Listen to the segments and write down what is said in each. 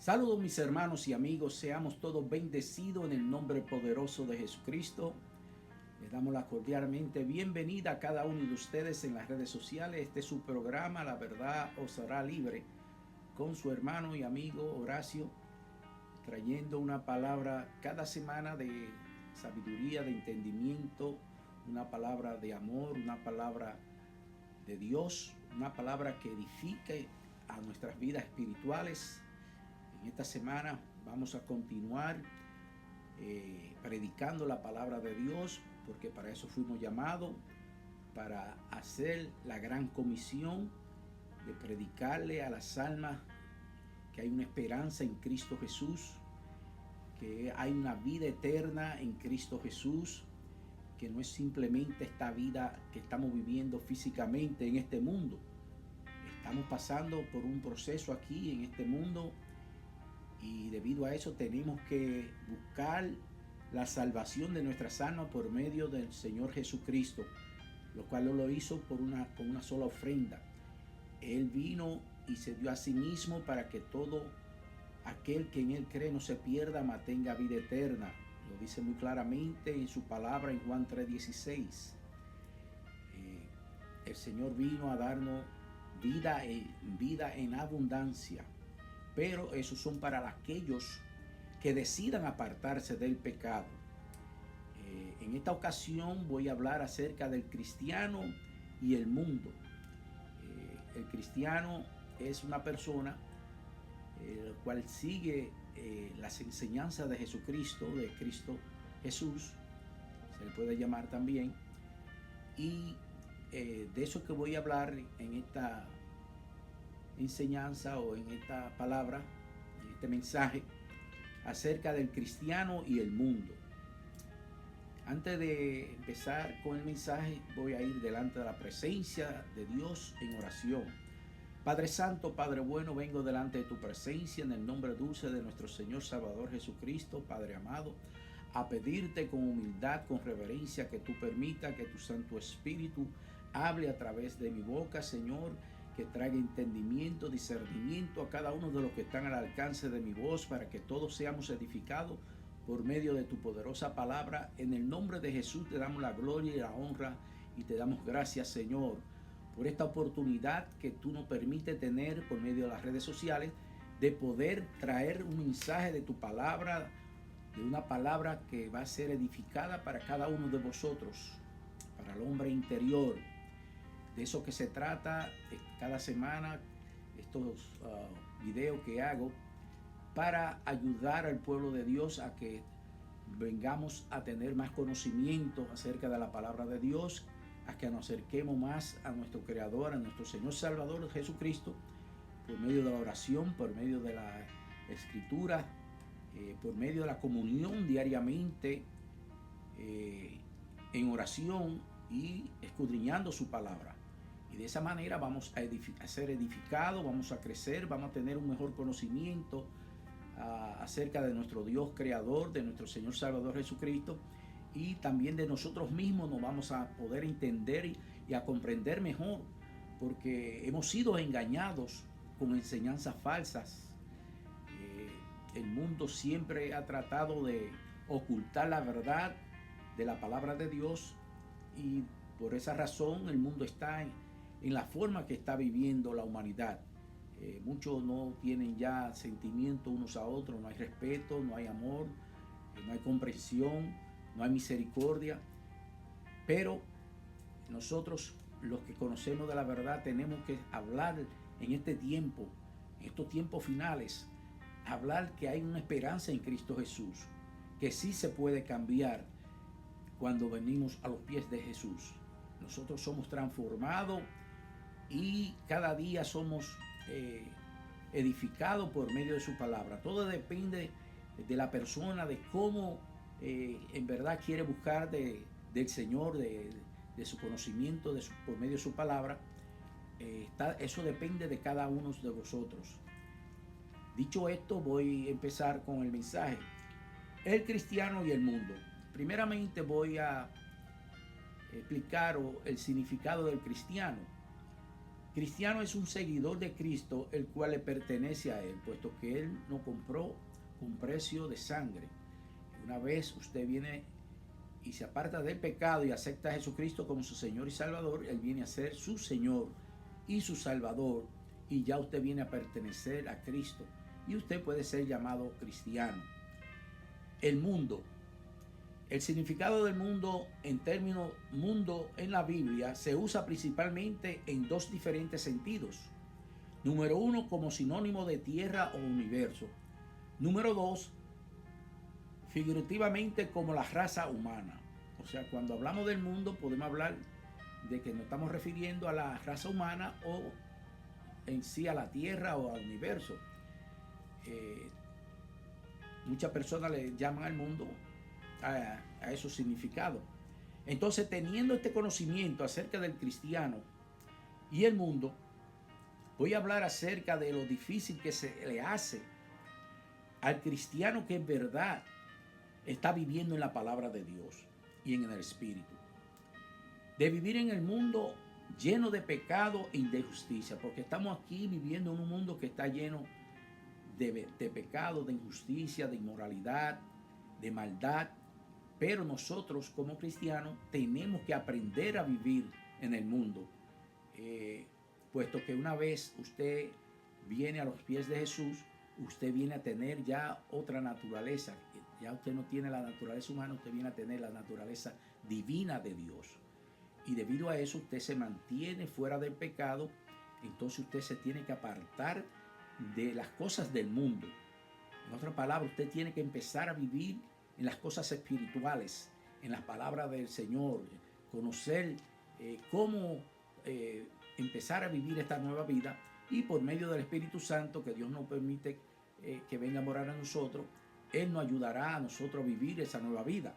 Saludos mis hermanos y amigos, seamos todos bendecidos en el nombre poderoso de Jesucristo. Les damos la cordialmente bienvenida a cada uno de ustedes en las redes sociales. Este es su programa, La Verdad os hará libre, con su hermano y amigo Horacio, trayendo una palabra cada semana de sabiduría, de entendimiento, una palabra de amor, una palabra de Dios, una palabra que edifique a nuestras vidas espirituales. En esta semana vamos a continuar predicando la palabra de Dios, porque para eso fuimos llamados, para hacer la gran comisión de predicarle a las almas que hay una esperanza en Cristo Jesús, que hay una vida eterna en Cristo Jesús, que no es simplemente esta vida que estamos viviendo físicamente en este mundo. Estamos pasando por un proceso aquí en este mundo y debido a eso tenemos que buscar la salvación de nuestras almas por medio del Señor Jesucristo, lo cual lo hizo con una sola ofrenda. Él vino y se dio a sí mismo para que todo aquel que en Él cree no se pierda, mas tenga vida eterna. Lo dice muy claramente en su palabra en Juan 3:16. El Señor vino a darnos vida en abundancia. Pero esos son para aquellos que decidan apartarse del pecado. En esta ocasión voy a hablar acerca del cristiano y el mundo. El cristiano es una persona el cual sigue las enseñanzas de Jesucristo, de Cristo Jesús, se le puede llamar también. Y de eso que voy a hablar en esta enseñanza o en esta palabra, en este mensaje, acerca del cristiano y el mundo. Antes de empezar con el mensaje, voy a ir delante de la presencia de Dios en oración. Padre Santo, Padre bueno, vengo delante de tu presencia en el nombre dulce de nuestro Señor Salvador Jesucristo, Padre amado, a pedirte con humildad, con reverencia, que tú permitas que tu Santo Espíritu hable a través de mi boca, Señor, que traiga entendimiento, discernimiento a cada uno de los que están al alcance de mi voz, para que todos seamos edificados por medio de tu poderosa palabra. En el nombre de Jesús te damos la gloria y la honra y te damos gracias, Señor, por esta oportunidad que tú nos permites tener por medio de las redes sociales, de poder traer un mensaje de tu palabra, de una palabra que va a ser edificada para cada uno de vosotros, para el hombre interior. De eso que se trata cada semana, estos videos que hago para ayudar al pueblo de Dios a que vengamos a tener más conocimiento acerca de la palabra de Dios, a que nos acerquemos más a nuestro Creador, a nuestro Señor Salvador Jesucristo, por medio de la oración, por medio de la escritura, por medio de la comunión diariamente, en oración y escudriñando su palabra. Y de esa manera vamos a ser edificados, vamos a crecer, vamos a tener un mejor conocimiento acerca de nuestro Dios creador, de nuestro Señor Salvador Jesucristo, y también de nosotros mismos nos vamos a poder entender y a comprender mejor, porque hemos sido engañados con enseñanzas falsas. El mundo siempre ha tratado de ocultar la verdad de la palabra de Dios, y por esa razón el mundo está en la forma que está viviendo la humanidad. Muchos no tienen ya sentimiento unos a otros, no hay respeto, no hay amor, no hay comprensión, no hay misericordia. Pero nosotros, los que conocemos de la verdad, tenemos que hablar en este tiempo, en estos tiempos finales, hablar que hay una esperanza en Cristo Jesús, que sí se puede cambiar cuando venimos a los pies de Jesús. Nosotros somos transformados y cada día somos edificados por medio de su palabra. Todo depende de la persona, de cómo en verdad quiere buscar del Señor, de su conocimiento, por medio de su palabra. Eso depende de cada uno de vosotros. Dicho esto, voy a empezar con el mensaje. El cristiano y el mundo. Primeramente voy a explicar el significado del cristiano. Cristiano es un seguidor de Cristo, el cual le pertenece a Él, puesto que Él nos compró con precio de sangre. Una vez usted viene y se aparta del pecado y acepta a Jesucristo como su Señor y Salvador, Él viene a ser su Señor y su Salvador, y ya usted viene a pertenecer a Cristo, y usted puede ser llamado cristiano. El mundo. El significado del mundo en términos mundo en la Biblia se usa principalmente en dos diferentes sentidos. Número uno, como sinónimo de tierra o universo. Número dos, figurativamente como la raza humana. O sea, cuando hablamos del mundo podemos hablar de que nos estamos refiriendo a la raza humana o en sí a la tierra o al universo. Muchas personas le llaman al mundo a esos significados. Entonces, teniendo este conocimiento acerca del cristiano y el mundo, voy a hablar acerca de lo difícil que se le hace al cristiano que en verdad está viviendo en la palabra de Dios y en el Espíritu, de vivir en el mundo lleno de pecado e de injusticia, porque estamos aquí viviendo en un mundo que está lleno de pecado, de injusticia, de inmoralidad, de maldad. Pero nosotros como cristianos tenemos que aprender a vivir en el mundo, puesto que una vez usted viene a los pies de Jesús, usted viene a tener ya otra naturaleza. Ya usted no tiene la naturaleza humana, usted viene a tener la naturaleza divina de Dios. Y debido a eso usted se mantiene fuera del pecado, entonces usted se tiene que apartar de las cosas del mundo. En otras palabras, usted tiene que empezar a vivir en las cosas espirituales, en las palabras del Señor, conocer cómo empezar a vivir esta nueva vida, y por medio del Espíritu Santo, que Dios nos permite que venga a morar a nosotros, Él nos ayudará a nosotros a vivir esa nueva vida.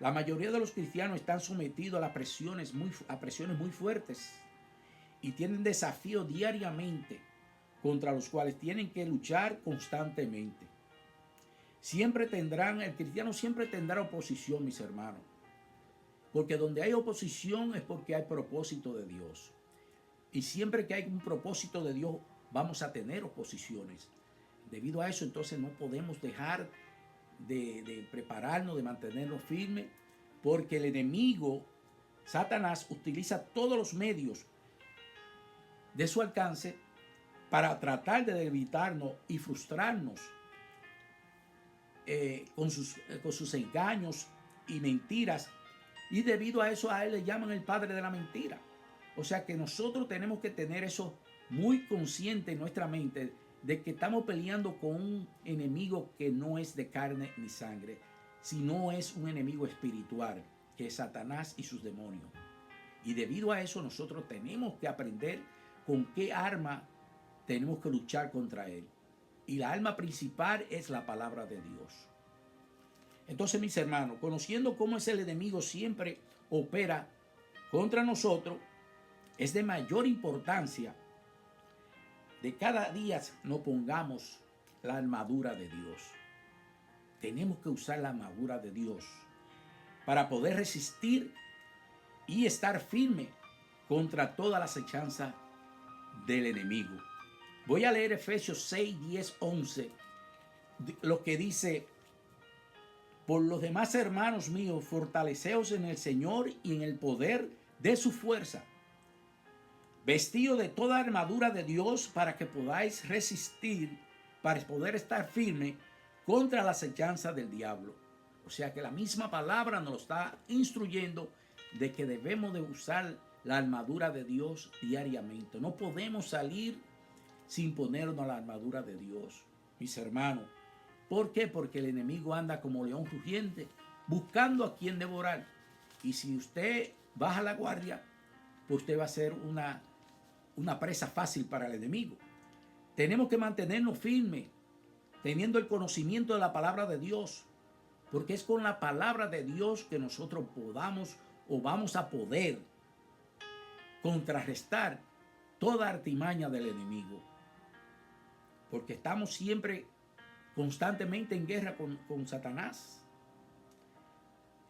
La mayoría de los cristianos están sometidos a presiones muy fuertes y tienen desafíos diariamente contra los cuales tienen que luchar constantemente. El cristiano siempre tendrá oposición, mis hermanos, porque donde hay oposición es porque hay propósito de Dios, y siempre que hay un propósito de Dios vamos a tener oposiciones. Debido a eso, entonces no podemos dejar de prepararnos, de mantenernos firmes, porque el enemigo, Satanás, utiliza todos los medios de su alcance para tratar de debilitarnos y frustrarnos con sus engaños y mentiras, y debido a eso a él le llaman el padre de la mentira. O sea que nosotros tenemos que tener eso muy consciente en nuestra mente, de que estamos peleando con un enemigo que no es de carne ni sangre, sino es un enemigo espiritual, que es Satanás y sus demonios. Y debido a eso nosotros tenemos que aprender con qué arma tenemos que luchar contra él. Y la arma principal es la palabra de Dios. Entonces, mis hermanos, conociendo cómo es el enemigo siempre opera contra nosotros, es de mayor importancia de cada día nos pongamos la armadura de Dios. Tenemos que usar la armadura de Dios para poder resistir y estar firme contra toda la acechanza del enemigo. Voy a leer Efesios 6, 10, 11, lo que dice: por los demás, hermanos míos, fortaleceos en el Señor y en el poder de su fuerza, vestido de toda armadura de Dios para que podáis resistir, para poder estar firme contra la acechanza del diablo. O sea que la misma palabra nos está instruyendo de que debemos de usar la armadura de Dios diariamente. No podemos salir sin ponernos la armadura de Dios, mis hermanos. ¿Por qué? Porque el enemigo anda como león rugiente, buscando a quien devorar. Y si usted baja la guardia, pues usted va a ser una presa fácil para el enemigo. Tenemos que mantenernos firmes, teniendo el conocimiento de la palabra de Dios, porque es con la palabra de Dios que nosotros podamos o vamos a poder contrarrestar toda artimaña del enemigo, porque estamos siempre constantemente en guerra con Satanás.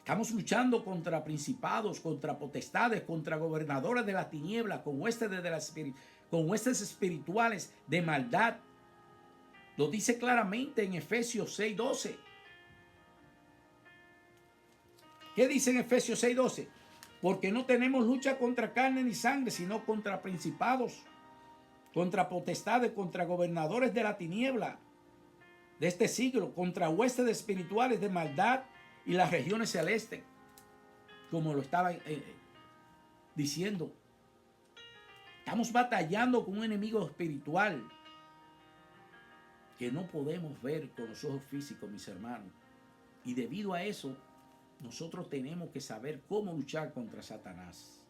Estamos luchando contra principados, contra potestades, contra gobernadores de la tiniebla, con huestes espirituales de maldad. Lo dice claramente en Efesios 6:12. ¿Qué dice en Efesios 6:12? Porque no tenemos lucha contra carne ni sangre, sino contra principados, contra potestades, contra gobernadores de la tiniebla de este siglo, contra huestes espirituales de maldad y las regiones celestes, como lo estaba diciendo. Estamos batallando con un enemigo espiritual que no podemos ver con los ojos físicos, mis hermanos. Y debido a eso, nosotros tenemos que saber cómo luchar contra Satanás.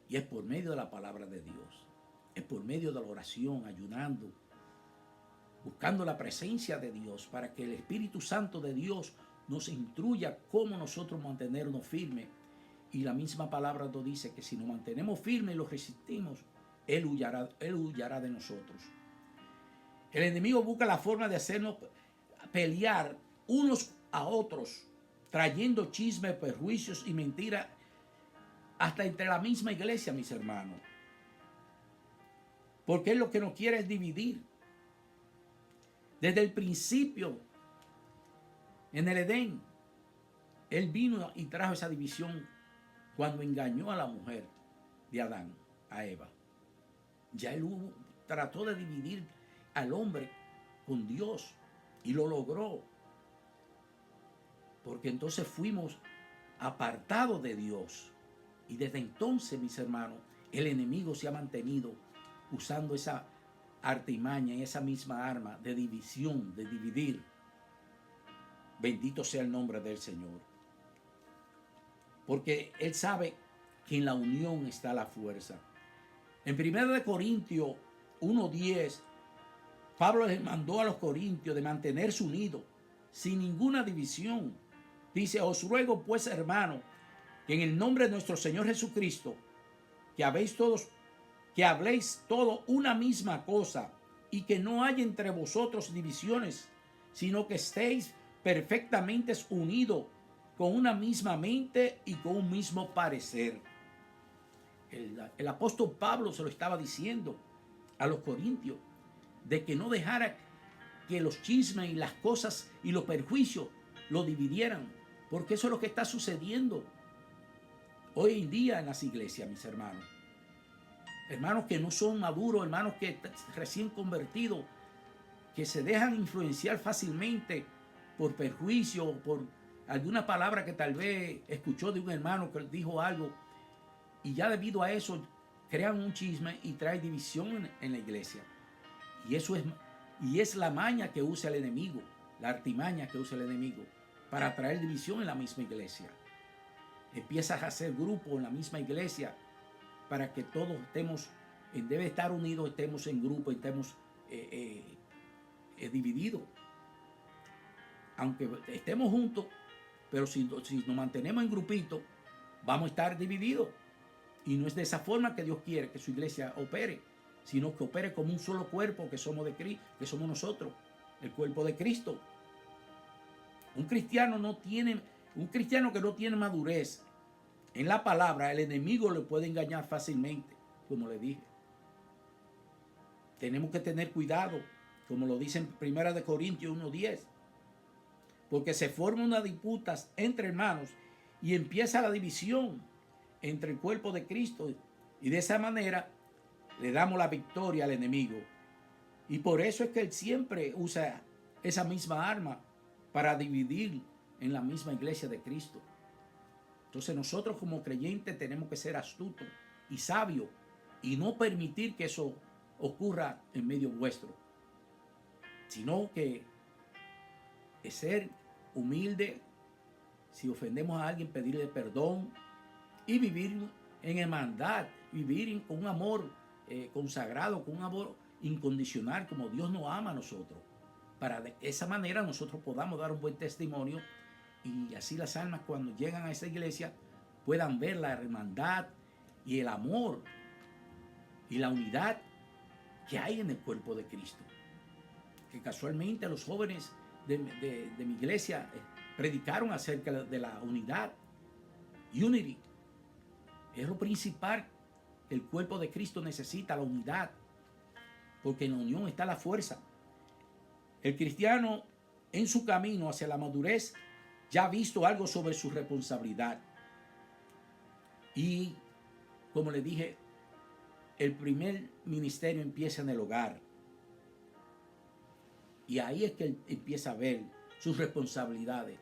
Y es por medio de la palabra de Dios. Es por medio de la oración, ayunando, buscando la presencia de Dios, para que el Espíritu Santo de Dios nos instruya cómo nosotros mantenernos firmes. Y la misma palabra nos dice que si nos mantenemos firmes y lo resistimos, Él huyará de nosotros. El enemigo busca la forma de hacernos pelear unos a otros, trayendo chismes, perjuicios y mentiras hasta entre la misma iglesia, mis hermanos. Porque Él lo que nos quiere es dividir. Desde el principio, en el Edén, Él vino y trajo esa división cuando engañó a la mujer de Adán, a Eva. Ya Él trató de dividir al hombre con Dios y lo logró. Porque entonces fuimos apartados de Dios. Y desde entonces, mis hermanos, el enemigo se ha mantenido usando esa artimaña y esa misma arma de división, de dividir. Bendito sea el nombre del Señor. Porque Él sabe que en la unión está la fuerza. En 1 Corintios 1:10, Pablo les mandó a los corintios de mantenerse unidos, sin ninguna división. Dice: os ruego pues, hermano, que en el nombre de nuestro Señor Jesucristo, que habléis todo una misma cosa, y que no haya entre vosotros divisiones, sino que estéis perfectamente unidos con una misma mente y con un mismo parecer. El apóstol Pablo se lo estaba diciendo a los corintios, de que no dejara que los chismes y las cosas y los perjuicios lo dividieran, porque eso es lo que está sucediendo hoy en día en las iglesias, mis hermanos. Hermanos que no son maduros, hermanos que recién convertidos, que se dejan influenciar fácilmente por perjuicio, por alguna palabra que tal vez escuchó de un hermano que dijo algo, y ya debido a eso crean un chisme y trae división en la iglesia. Y es la maña que usa el enemigo, la artimaña que usa el enemigo para traer división en la misma iglesia. Empiezas a hacer grupos en la misma iglesia para que todos estemos, en vez de estar unidos, estemos en grupo, estemos divididos. Aunque estemos juntos, pero si nos mantenemos en grupitos, vamos a estar divididos. Y no es de esa forma que Dios quiere que su iglesia opere, sino que opere como un solo cuerpo que somos de Cristo, que somos nosotros, el cuerpo de Cristo. Un cristiano que no tiene madurez en la palabra, el enemigo le puede engañar fácilmente, como le dije. Tenemos que tener cuidado, como lo dice en 1 Corintios 1:10, porque se forman unas disputas entre hermanos y empieza la división entre el cuerpo de Cristo, y de esa manera le damos la victoria al enemigo. Y por eso es que él siempre usa esa misma arma para dividir en la misma iglesia de Cristo. Entonces nosotros como creyentes tenemos que ser astutos y sabios y no permitir que eso ocurra en medio vuestro, sino que es ser humilde. Si ofendemos a alguien, pedirle perdón y vivir en hermandad, vivir con un amor consagrado, con un amor incondicional, como Dios nos ama a nosotros, para de esa manera nosotros podamos dar un buen testimonio, y así las almas, cuando llegan a esa iglesia, puedan ver la hermandad y el amor y la unidad que hay en el cuerpo de Cristo. Que casualmente los jóvenes de mi iglesia predicaron acerca de la unidad Unity. Es lo principal que el cuerpo de Cristo necesita, la unidad. Porque en la unión está la fuerza. El cristiano en su camino hacia la madurez ya ha visto algo sobre su responsabilidad. Y como le dije, el primer ministerio empieza en el hogar. Y ahí es que él empieza a ver sus responsabilidades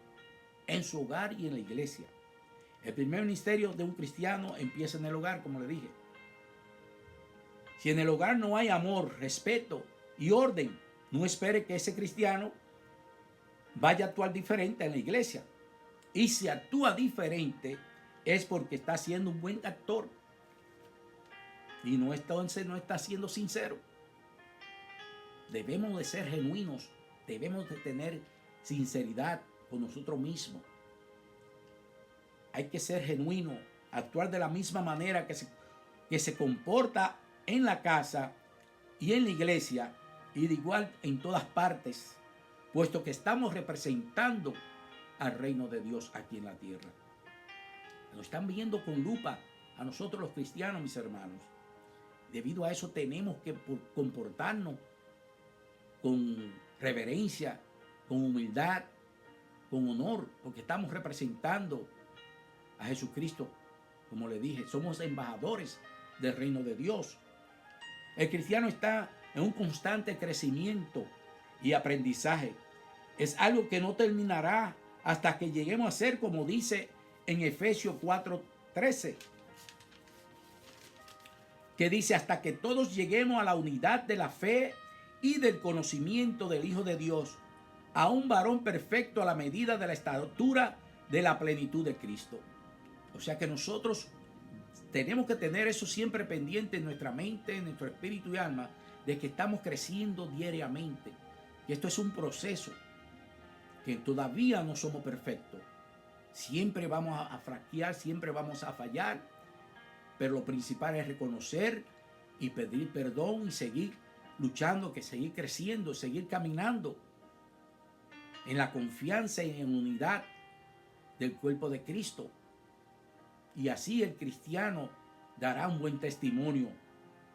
en su hogar y en la iglesia. El primer ministerio de un cristiano empieza en el hogar, como le dije. Si en el hogar no hay amor, respeto y orden, no espere que ese cristiano vaya a actuar diferente en la iglesia. Y si actúa diferente es porque está siendo un buen actor. Y entonces no está siendo sincero. Debemos de ser genuinos. Debemos de tener sinceridad con nosotros mismos. Hay que ser genuino. Actuar de la misma manera que se comporta en la casa y en la iglesia. Y de igual en todas partes. Puesto que estamos representando al reino de Dios aquí en la tierra. Nos están viendo con lupa a nosotros los cristianos, mis hermanos. Debido a eso tenemos que comportarnos con reverencia, con humildad, con honor, porque estamos representando a Jesucristo. Como le dije, somos embajadores del reino de Dios. El cristiano está en un constante crecimiento y aprendizaje. Es algo que no terminará hasta que lleguemos a ser, como dice en Efesios 4:13, que dice: hasta que todos lleguemos a la unidad de la fe y del conocimiento del Hijo de Dios, a un varón perfecto a la medida de la estatura de la plenitud de Cristo. O sea que nosotros tenemos que tener eso siempre pendiente en nuestra mente, en nuestro espíritu y alma, de que estamos creciendo diariamente. Que esto es un proceso, que todavía no somos perfectos. Siempre vamos a fraquear, siempre vamos a fallar, pero lo principal es reconocer y pedir perdón y seguir luchando, que seguir creciendo, seguir caminando en la confianza y en unidad del cuerpo de Cristo. Y así el cristiano dará un buen testimonio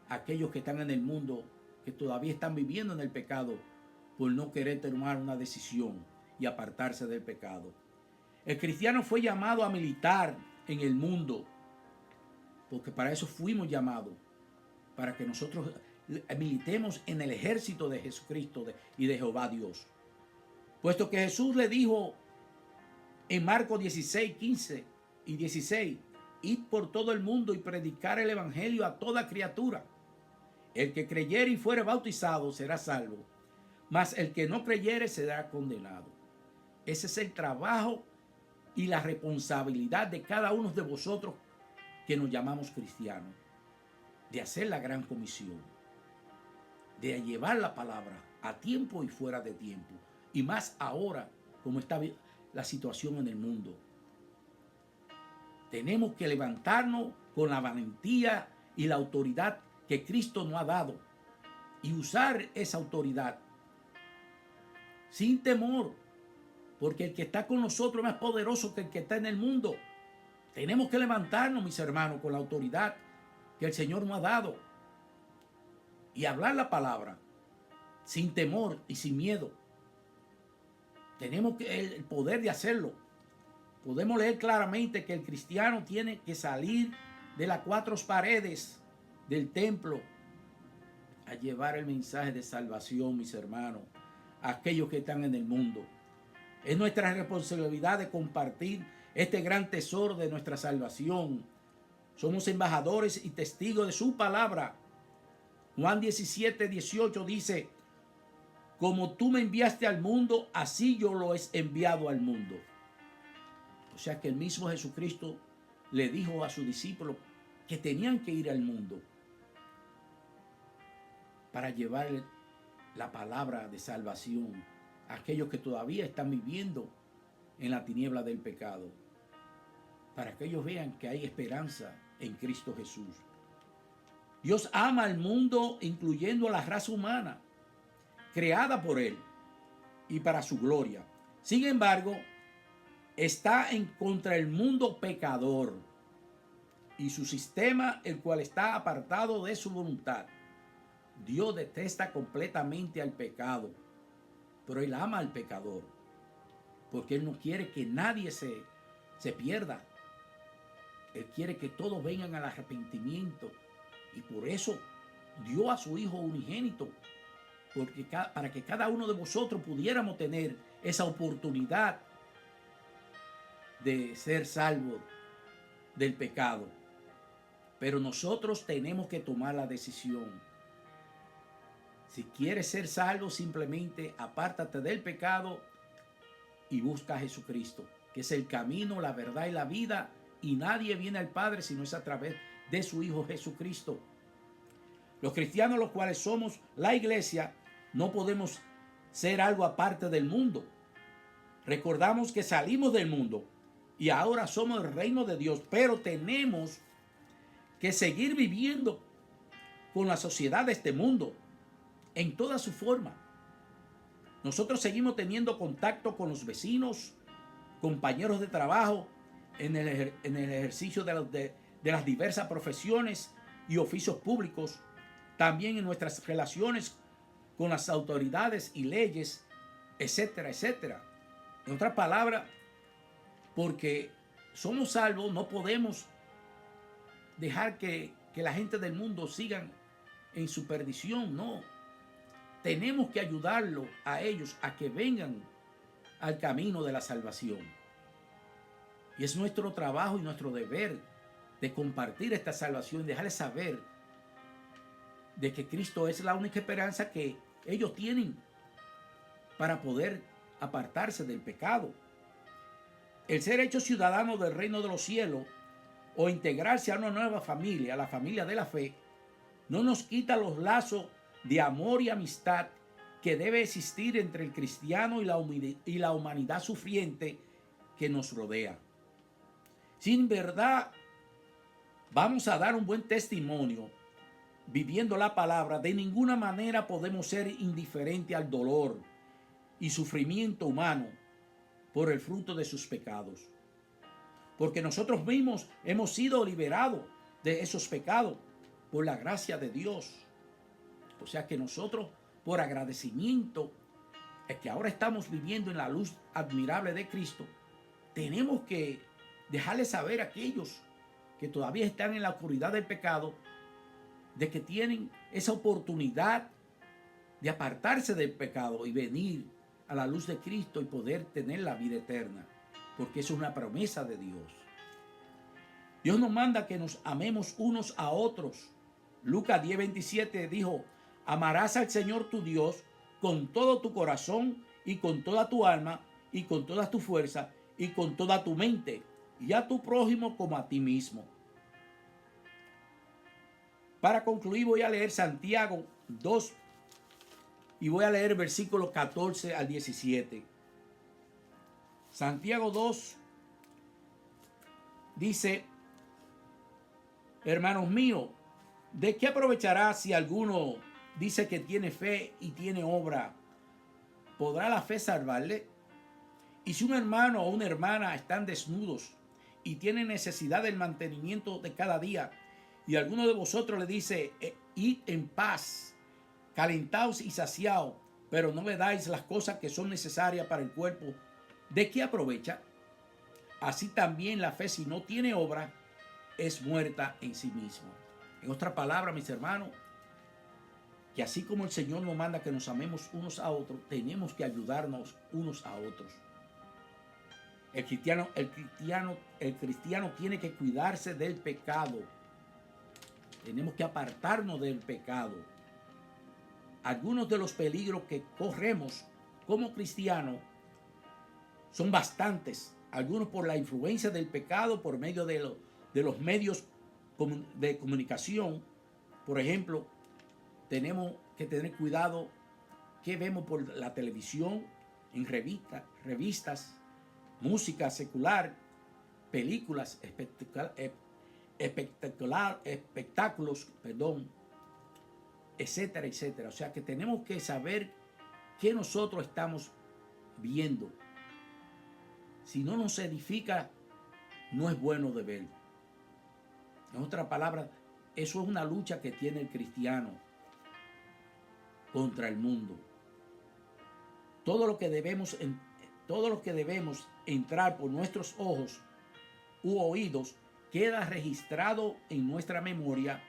a aquellos que están en el mundo, que todavía están viviendo en el pecado por no querer tomar una decisión y apartarse del pecado. El cristiano fue llamado a militar en el mundo, porque para eso fuimos llamados, para que nosotros militemos en el ejército de Jesucristo y de Jehová Dios. Puesto que Jesús le dijo en Marcos 16, 15 y 16, id por todo el mundo y predicar el evangelio a toda criatura. El que creyere y fuere bautizado será salvo, mas el que no creyere será condenado. Ese es el trabajo y la responsabilidad de cada uno de vosotros que nos llamamos cristianos, de hacer la gran comisión, de llevar la palabra a tiempo y fuera de tiempo, y más ahora como está la situación en el mundo. Tenemos que levantarnos con la valentía y la autoridad que Cristo nos ha dado y usar esa autoridad sin temor, porque el que está con nosotros es más poderoso que el que está en el mundo. Tenemos que levantarnos, mis hermanos, con la autoridad que el Señor nos ha dado y hablar la palabra sin temor y sin miedo. Tenemos el poder de hacerlo. Podemos leer claramente que el cristiano tiene que salir de las cuatro paredes del templo a llevar el mensaje de salvación, mis hermanos, a aquellos que están en el mundo. Es nuestra responsabilidad de compartir este gran tesoro de nuestra salvación. Somos embajadores y testigos de su palabra. Juan 17, 18 dice: como tú me enviaste al mundo, así yo lo he enviado al mundo. O sea que el mismo Jesucristo le dijo a sus discípulos que tenían que ir al mundo para llevar la palabra de salvación a aquellos que todavía están viviendo en la tiniebla del pecado, para que ellos vean que hay esperanza en Cristo Jesús. Dios ama al mundo, incluyendo a la raza humana, creada por Él y para su gloria. Sin embargo, está en contra el mundo pecador y su sistema, el cual está apartado de su voluntad. Dios detesta completamente al pecado, pero Él ama al pecador, porque Él no quiere que nadie se pierda. Él quiere que todos vengan al arrepentimiento, y por eso dio a su Hijo unigénito, porque para que cada uno de vosotros pudiéramos tener esa oportunidad de ser salvos del pecado. Pero nosotros tenemos que tomar la decisión. Si quieres ser salvo, simplemente apártate del pecado y busca a Jesucristo, que es el camino, la verdad y la vida, y nadie viene al Padre si no es a través de su Hijo Jesucristo. Los cristianos, los cuales somos la iglesia, no podemos ser algo aparte del mundo. Recordamos que salimos del mundo y ahora somos el reino de Dios, pero tenemos que seguir viviendo con la sociedad de este mundo en toda su forma. Nosotros seguimos teniendo contacto con los vecinos, compañeros de trabajo, en el ejercicio de las diversas profesiones y oficios públicos, también en nuestras relaciones con las autoridades y leyes, etcétera, etcétera. En otras palabras, porque somos salvos, no podemos dejar que la gente del mundo sigan en su perdición, no. Tenemos que ayudarlos a ellos a que vengan al camino de la salvación. Y es nuestro trabajo y nuestro deber de compartir esta salvación y dejarles saber de que Cristo es la única esperanza que ellos tienen para poder apartarse del pecado. El ser hecho ciudadano del reino de los cielos o integrarse a una nueva familia, a la familia de la fe, no nos quita los lazos de amor y amistad que debe existir entre el cristiano y la humanidad sufriente que nos rodea. Sin verdad, vamos a dar un buen testimonio viviendo la palabra. De ninguna manera podemos ser indiferentes al dolor y sufrimiento humano por el fruto de sus pecados. Porque nosotros mismos hemos sido liberados de esos pecados por la gracia de Dios. O sea que nosotros, por agradecimiento, es que ahora estamos viviendo en la luz admirable de Cristo, tenemos que dejarles saber a aquellos que todavía están en la oscuridad del pecado, de que tienen esa oportunidad de apartarse del pecado y venir a la luz de Cristo y poder tener la vida eterna, porque eso es una promesa de Dios. Dios nos manda que nos amemos unos a otros. Lucas 10:27 dijo: amarás al Señor tu Dios con todo tu corazón y con toda tu alma y con toda tu fuerza y con toda tu mente, y a tu prójimo como a ti mismo. Para concluir, voy a leer Santiago 2 y voy a leer versículos 14 al 17. Santiago 2 dice: hermanos míos, ¿de qué aprovechará si alguno dice que tiene fe y tiene obra? ¿Podrá la fe salvarle? Y si un hermano o una hermana están desnudos y tienen necesidad del mantenimiento de cada día, y alguno de vosotros le dice: id en paz, calentaos y saciaos, pero no le dais las cosas que son necesarias para el cuerpo, ¿de qué aprovecha? Así también la fe, si no tiene obra, es muerta en sí misma. En otras palabras, mis hermanos, que así como el Señor nos manda que nos amemos unos a otros, tenemos que ayudarnos unos a otros. El cristiano tiene que cuidarse del pecado. Tenemos que apartarnos del pecado. Algunos de los peligros que corremos como cristianos son bastantes. Algunos por la influencia del pecado por medio de los medios de comunicación. Por ejemplo, tenemos que tener cuidado que vemos por la televisión, en revistas, música secular, películas, espectáculos, etcétera, etcétera. O sea que tenemos que saber qué nosotros estamos viendo. si no nos edifica, no es bueno de ver. En otras palabras, eso es una lucha que tiene el cristiano contra el mundo. Todo lo que debemos entrar por nuestros ojos u oídos queda registrado en nuestra memoria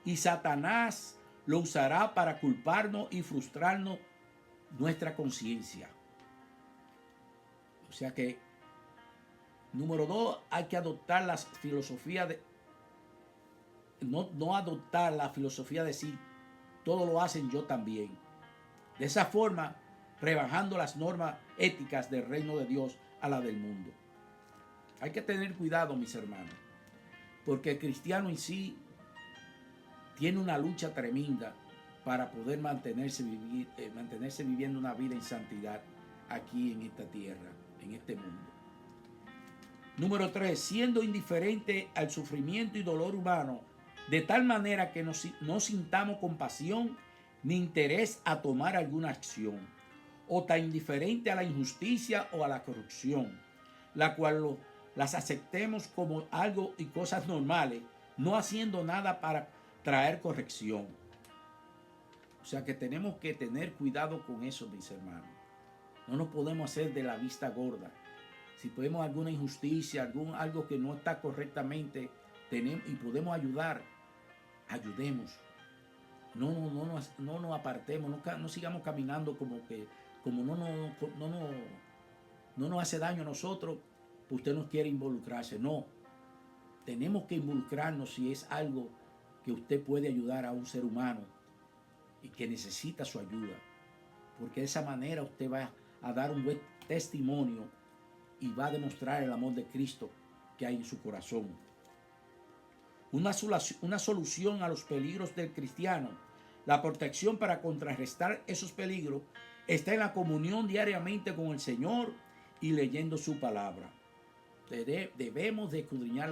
y Satanás lo usará para culparnos y frustrarnos nuestra conciencia. O sea que, número 2, hay que adoptar la filosofía de no adoptar la filosofía de decir todo lo hacen, yo también. De esa forma, rebajando las normas éticas del reino de Dios a la del mundo. Hay que tener cuidado, mis hermanos, porque el cristiano en sí tiene una lucha tremenda para poder mantenerse viviendo una vida en santidad aquí en esta tierra, en este mundo. Número 3, siendo indiferente al sufrimiento y dolor humano, de tal manera que no sintamos compasión ni interés a tomar alguna acción, o tan indiferente a la injusticia o a la corrupción, la cual las aceptemos como algo y cosas normales, no haciendo nada para traer corrección. O sea que tenemos que tener cuidado con eso, mis hermanos. No nos podemos hacer de la vista gorda. Si podemos alguna injusticia, algo que no está correctamente, tenemos y podemos ayudar, ayudemos. No nos apartemos, no sigamos caminando como no nos hace daño a nosotros, pues usted no quiere involucrarse. No, tenemos que involucrarnos si es algo que usted puede ayudar a un ser humano y que necesita su ayuda, porque de esa manera usted va a dar un buen testimonio y va a demostrar el amor de Cristo que hay en su corazón. Una solución a los peligros del cristiano, la protección para contrarrestar esos peligros, está en la comunión diariamente con el Señor y leyendo su palabra. Debemos de escudriñar